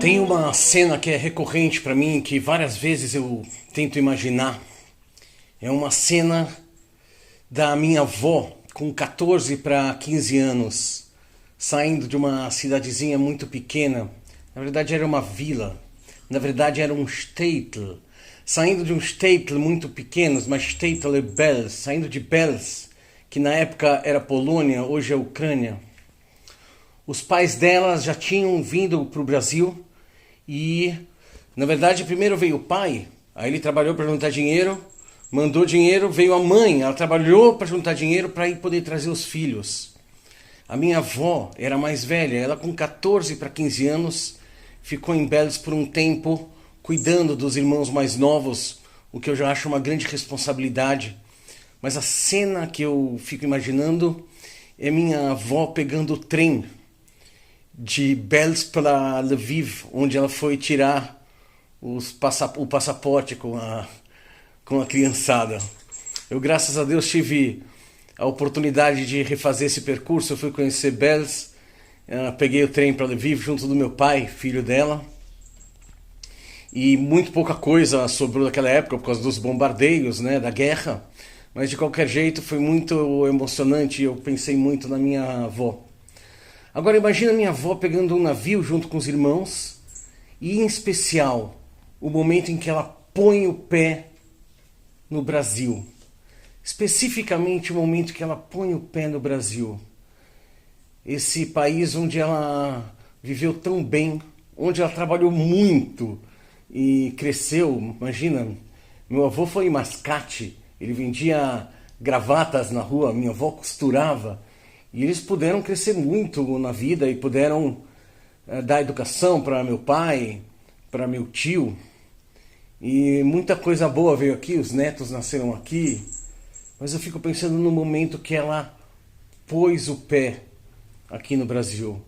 Tem uma cena que é recorrente para mim, que várias vezes eu tento imaginar. É uma cena da minha avó, com 14 para 15 anos, saindo de uma cidadezinha muito pequena. Na verdade era uma vila, na verdade era um shtetl. Saindo de um shtetl muito pequeno, mas shtetl é Belz, saindo de Belz, que na época era Polônia, hoje é Ucrânia. Os pais delas já tinham vindo para o Brasil e, na verdade, primeiro veio o pai, aí ele trabalhou para juntar dinheiro, mandou dinheiro, veio a mãe, ela trabalhou para juntar dinheiro para ir poder trazer os filhos. A minha avó era mais velha, ela com 14 para 15 anos ficou em Belz por um tempo, cuidando dos irmãos mais novos, o que eu já acho uma grande responsabilidade. Mas a cena que eu fico imaginando é minha avó pegando o trem de Belz para Lviv, onde ela foi tirar o passaporte com a criançada. Eu, graças a Deus, tive a oportunidade de refazer esse percurso. Eu fui conhecer Belz, peguei o trem para Lviv junto do meu pai, filho dela. E muito pouca coisa sobrou daquela época por causa dos bombardeios, né, da guerra. Mas de qualquer jeito foi muito emocionante e eu pensei muito na minha avó. Agora imagina minha avó pegando um navio junto com os irmãos e, em especial, o momento em que ela põe o pé no Brasil. Especificamente o momento que ela põe o pé no Brasil. Esse país onde ela viveu tão bem, onde ela trabalhou muito e cresceu. Imagina, meu avô foi mascate, ele vendia gravatas na rua, minha avó costurava. E eles puderam crescer muito na vida e puderam dar educação para meu pai, para meu tio. E muita coisa boa veio aqui, os netos nasceram aqui. Mas eu fico pensando no momento que ela pôs o pé aqui no Brasil.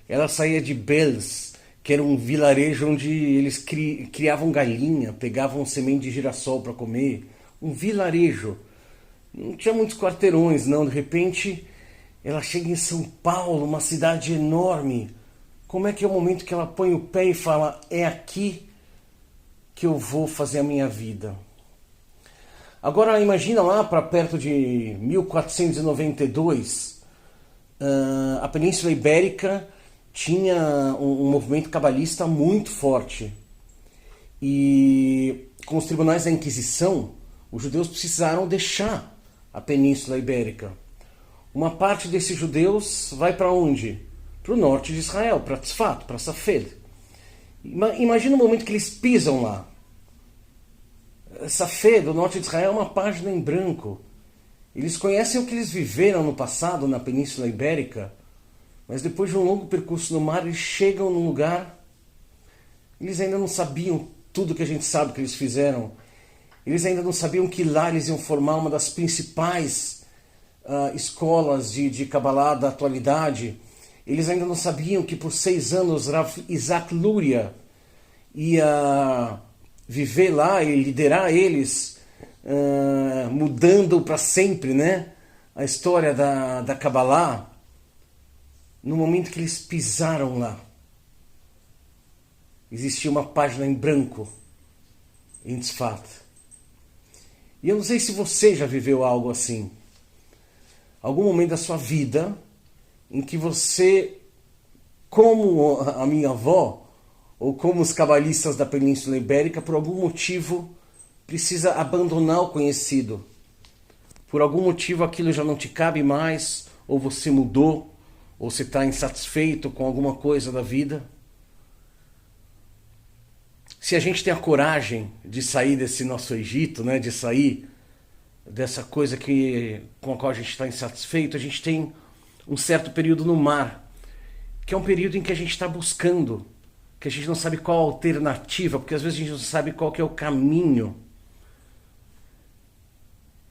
Ela saía de Belz, que era um vilarejo onde eles criavam galinha, pegavam semente de girassol para comer. Um vilarejo. Não tinha muitos quarteirões, não. De repente, ela chega em São Paulo, uma cidade enorme. Como é que é o momento que ela põe o pé e fala: é aqui que eu vou fazer a minha vida? Agora imagina lá para perto de 1492, a Península Ibérica tinha um movimento cabalista muito forte. E com os tribunais da Inquisição, os judeus precisaram deixar a Península Ibérica. Uma parte desses judeus vai para onde? Para o norte de Israel, para Tzfat, para Safed. Imagina o momento que eles pisam lá. Safed, o norte de Israel, é uma página em branco. Eles conhecem o que eles viveram no passado na Península Ibérica, mas depois de um longo percurso no mar, eles chegam num lugar. Eles ainda não sabiam tudo que a gente sabe que eles fizeram. Eles ainda não sabiam que lá eles iam formar uma das principais escolas de Kabbalah da atualidade. Eles ainda não sabiam que por 6 anos Rav Isaac Luria ia viver lá e liderar eles, mudando para sempre, né, a história da Kabbalah. No momento que eles pisaram lá, existia uma página em branco em Tzfat. E eu não sei se você já viveu algo assim. Algum momento da sua vida em que você, como a minha avó, ou como os cabalistas da Península Ibérica, por algum motivo precisa abandonar o conhecido. Por algum motivo aquilo já não te cabe mais, ou você mudou, ou você está insatisfeito com alguma coisa da vida. Se a gente tem a coragem de sair desse nosso Egito, né, de sair dessa coisa com a qual a gente está insatisfeito, a gente tem um certo período no mar, que é um período em que a gente está buscando, que a gente não sabe qual a alternativa, porque às vezes a gente não sabe qual que é o caminho,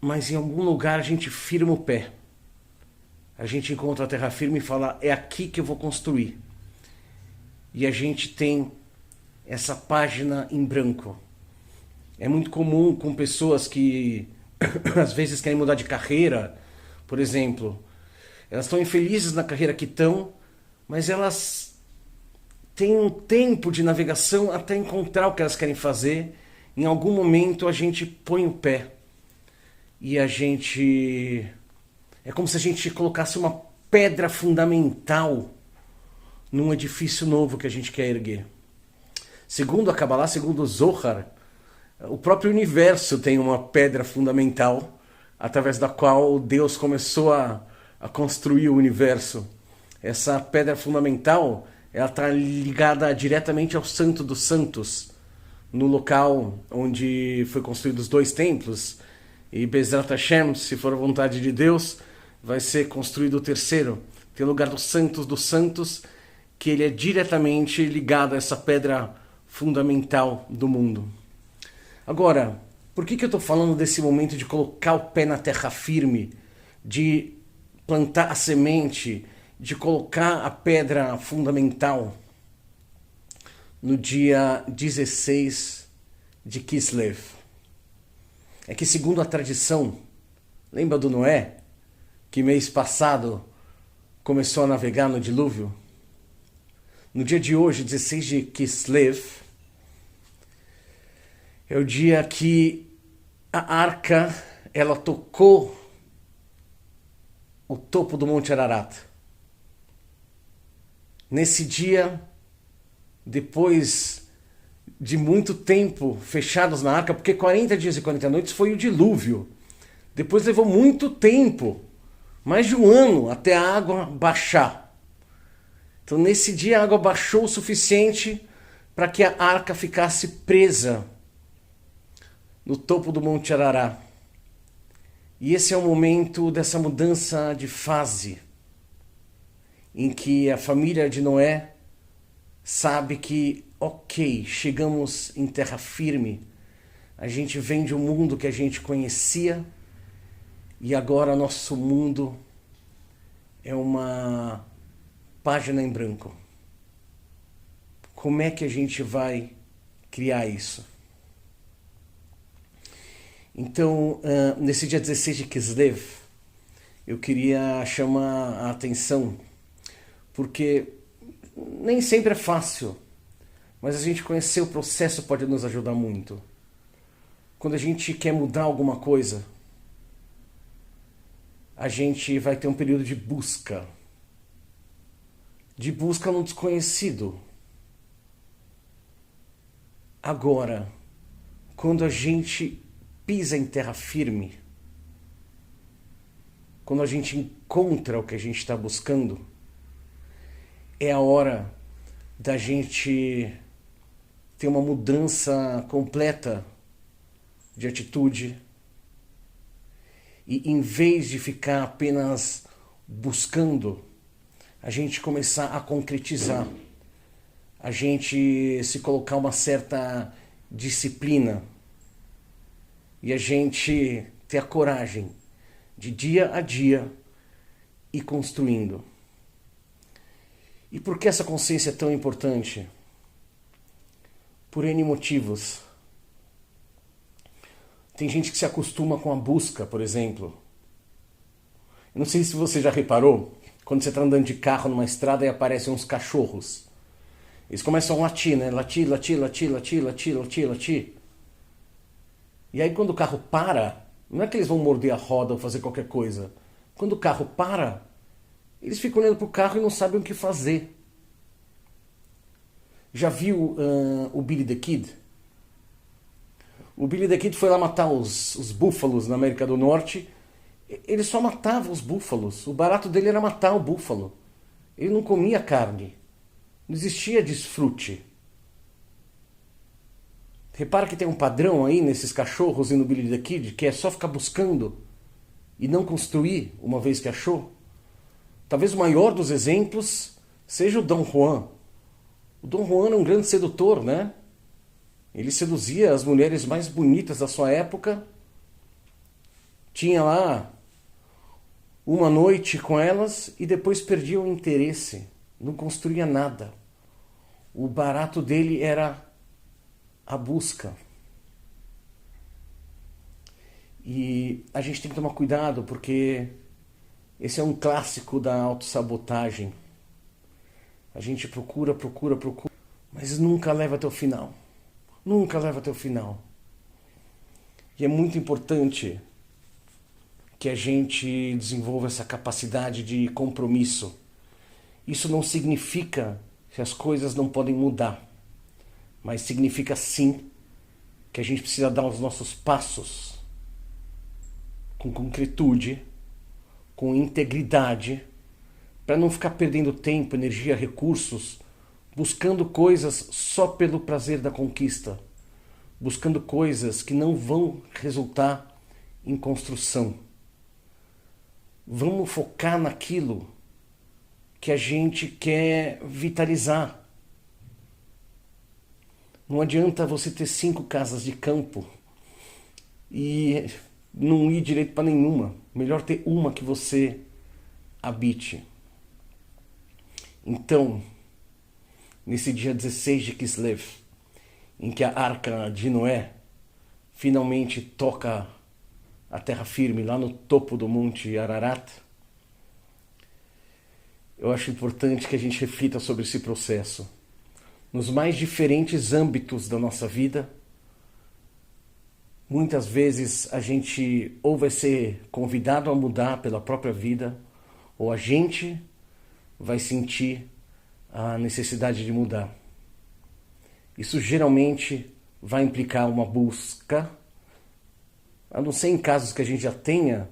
mas em algum lugar a gente firma o pé, a gente encontra a terra firme e fala: é aqui que eu vou construir. E a gente tem essa página em branco. É muito comum com pessoas que às vezes querem mudar de carreira, por exemplo. Elas estão infelizes na carreira que estão, mas elas tem um tempo de navegação até encontrar o que elas querem fazer. Em algum momento a gente põe o pé e a gente... É como se a gente colocasse uma pedra fundamental num edifício novo que a gente quer erguer. Segundo a Kabbalah, segundo o Zohar, o próprio universo tem uma pedra fundamental através da qual Deus começou a construir o universo. Essa pedra fundamental, ela está ligada diretamente ao Santo dos Santos, no local onde foi construídos os 2 templos, e Bezrat Hashem, se for a vontade de Deus, vai ser construído o 3º. Tem o lugar dos Santos, que ele é diretamente ligado a essa pedra fundamental do mundo. Agora, por que eu estou falando desse momento de colocar o pé na terra firme, de plantar a semente, de colocar a pedra fundamental no dia 16 de Kislev? É que, segundo a tradição, lembra do Noé, que mês passado começou a navegar no dilúvio? No dia de hoje, 16 de Kislev, é o dia que a arca, ela tocou o topo do Monte Ararat. Nesse dia, depois de muito tempo fechados na arca, porque 40 dias e 40 noites foi o dilúvio. Depois levou muito tempo, mais de 1 ano, até a água baixar. Então nesse dia a água baixou o suficiente para que a arca ficasse presa no topo do Monte Ararat. E esse é o momento dessa mudança de fase, em que a família de Noé sabe que, ok, chegamos em terra firme, a gente vem de um mundo que a gente conhecia e agora nosso mundo é uma página em branco. Como é que a gente vai criar isso? Então, nesse dia 16 de Kislev, eu queria chamar a atenção, porque nem sempre é fácil, mas a gente conhecer o processo pode nos ajudar muito. Quando a gente quer mudar alguma coisa, a gente vai ter um período de busca no desconhecido. Agora, quando a gente pisa em terra firme, quando a gente encontra o que a gente está buscando, é a hora da gente ter uma mudança completa de atitude e, em vez de ficar apenas buscando, a gente começar a concretizar, a gente se colocar uma certa disciplina e a gente ter a coragem de dia a dia ir construindo. E por que essa consciência é tão importante? Por N motivos. Tem gente que se acostuma com a busca, por exemplo. Eu não sei se você já reparou, quando você está andando de carro numa estrada e aparecem uns cachorros. Eles começam a latir, né? Latir, latir, latir, latir, latir, latir, latir. E aí quando o carro para, não é que eles vão morder a roda ou fazer qualquer coisa. Quando o carro para, eles ficam olhando para o carro e não sabem o que fazer. Já viu o Billy the Kid? O Billy the Kid foi lá matar os búfalos na América do Norte. Ele só matava os búfalos. O barato dele era matar o búfalo. Ele não comia carne. Não existia desfrute. Repara que tem um padrão aí nesses cachorros e no Billy the Kid, que é só ficar buscando e não construir uma vez que achou. Talvez o maior dos exemplos seja o Dom Juan. O Dom Juan era um grande sedutor, né? Ele seduzia as mulheres mais bonitas da sua época. Tinha lá uma noite com elas e depois perdia o interesse. Não construía nada. O barato dele era a busca. E a gente tem que tomar cuidado, porque esse é um clássico da autossabotagem. A gente procura mas nunca leva até o final. Nunca leva até o final. E é muito importante que a gente desenvolva essa capacidade de compromisso. Isso não significa que as coisas não podem mudar, mas significa sim que a gente precisa dar os nossos passos com concretude, com integridade, para não ficar perdendo tempo, energia, recursos, buscando coisas só pelo prazer da conquista, buscando coisas que não vão resultar em construção. Vamos focar naquilo que a gente quer vitalizar. Não adianta você ter 5 casas de campo e não ir direito para nenhuma. Melhor ter uma que você habite. Então, nesse dia 16 de Kislev, em que a Arca de Noé finalmente toca a terra firme lá no topo do Monte Ararat, eu acho importante que a gente reflita sobre esse processo. Nos mais diferentes âmbitos da nossa vida, muitas vezes a gente ou vai ser convidado a mudar pela própria vida, ou a gente vai sentir a necessidade de mudar. Isso geralmente vai implicar uma busca, a não ser em casos que a gente já tenha,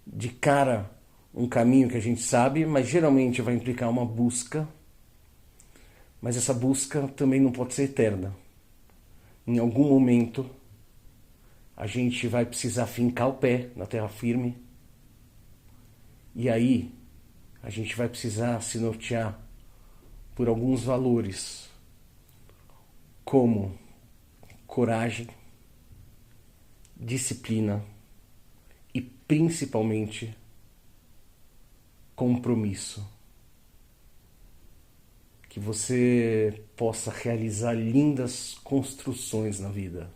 de cara um caminho que a gente sabe, mas geralmente vai implicar uma busca, mas essa busca também não pode ser eterna. Em algum momento, a gente vai precisar fincar o pé na terra firme, e aí a gente vai precisar se nortear por alguns valores, como coragem, disciplina e principalmente compromisso. Que você possa realizar lindas construções na vida.